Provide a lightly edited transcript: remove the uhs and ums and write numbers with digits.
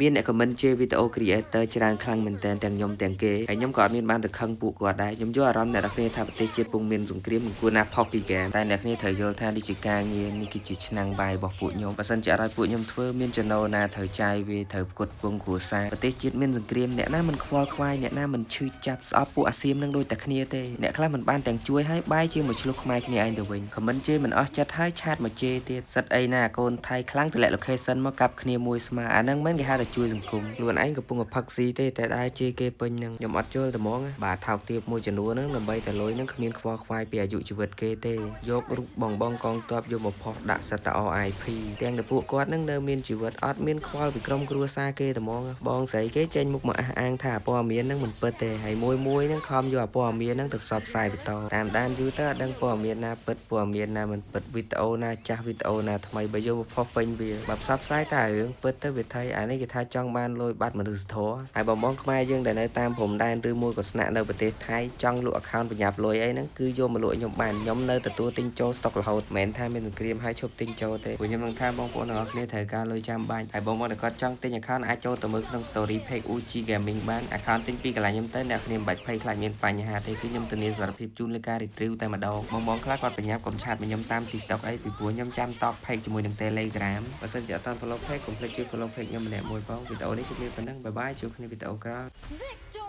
មានអ្នក comment ជេរ video creator ច្រើនខ្លាំងមែនទែនទាំងខ្ញុំទាំងគេហើយខ្ញុំក៏អត់មានបានទៅខឹងពួកគាត់ដែរខ្ញុំយល់អារម្មណ៍អ្នកនរគ្នាថាប្រទេសជាតិពុំមានសង្គ្រាមមិនគួរណាផុសពីហ្គេមតែអ្នកគ្នាត្រូវយល់ថានេះជាការងារនេះគឺជាឆ្នាំងបាយរបស់ពួកខ្ញុំបើសិនជាអត់ឲ្យពួកខ្ញុំធ្វើមានចំណូលណាត្រូវចាយវាត្រូវផ្គត់ផ្គង់គ្រួសារប្រទេសជាតិមានសង្គ្រាមអ្នកណាមិនខ្វល់ខ្វាយអ្នកណាមិនឈឺចាប់ស្អប់ពួកអាសៀមនឹងដូចតែគ្នាទេអ្នកខ្លះមិនបានទាំងជួយឲ្យបាយជាមកឆ្លុះខ្មែរគ្នាឯងទៅវិញ comment ជេរមិនអស់ចិត្តហើយឆាតមកជេរទៀតសិតអីណាកូនថៃខ្លាំងទម្លាក់ location មកកាប់គ្នាមួយស្មើអាហ្នឹងមិនគេហៅថាជួយសង្គមខ្លួនឯងកំពុងតែផឹកស៊ីទេតែដែរជេរគេពេញហ្នឹងខ្ញុំអត់យល់តែហ្មងបាទថោកទាបមួយចំនួនហ្នឹងដើម្បីតែលុយហ្នឹងគ្មានខ្វល់ខ្វាយពីអាយុជីវិតគេទេយករូបបងកងទ័ពយកមកផុសដាក់សិតតែ RIP ទាំងតែពួកគាត់ហ្នឹងនៅមានជីវិតអត់មានខ្វល់ពីក្រុមគ្រួសារគេតែហ្មងបងស្រីគេចេញមុខមកអះអាងថាព័ត៌មានហ្នឹងមិនពិតទេហើយមួយហ្នឹងខំយកព័ត៌មានហ្នឹងទៅផ្សព្វផ្សាយបន្តតាមដានយូរទៅអត់ដឹងព័ត៌មានណាពិតព័ត៌មានណាមិនពិតវីដេអូណាចាស់វីដេអូណាថ្មីបើយកមកផុសពេញវាបើផ្សព្វផ្សាយតែរឿងពិតទៅវាថៃអានេះគេថាចង់បានលុយបាត់មនុស្សធម៌ហើយបងខ្មែរយើងដែលនៅតាមព្រំដែនឬមួយក៏ស្នាក់នៅប្រទេសថៃចង់លក់ account ប្រញាប់លុយអីហ្នឹងគឺយកមកលក់ខ្ញុំបានខ្ញុំនៅទទួលទិញចូល stock រហូតមិនមែនថាមានសង្គ្រាមហើយឈប់ទិញចូលទេព្រោះខ្ញុំនឹងថាបងប្អូនទាំងអស់គ្នាត្រូវការលុយចាំបាច់ហើយបងប្អូនដែលគាត់ចង់ទិញ account អាចចូលទៅមើលក្នុង story page UG Gaming បាន account ទិញពីកន្លែងខ្ញុំទៅអ្នកគ្នាមិនបាច់ភ័យខ្លាចមានបញ្ហាទេគឺខ្ញុំធានាសុវត្ថិភាពជូនលើការ retrieve តែម្ដងបងខ្លះគាត់ប្រញាប់កុំឆាតមកខ្ញុំតាម TikTok អីពីព្រោះខ្ញុំចាំ top page ជាមួយនឹង Telegram បើសិនជាអត់តាម follow page កុំភ្លេចជួយ follow page ខ្ញុំម្នាក់មួយផងវីដេអូនេះគឺមានប៉ុណ្ណឹងបាយបាយជួបគ្នាវីដេអូក្រោយ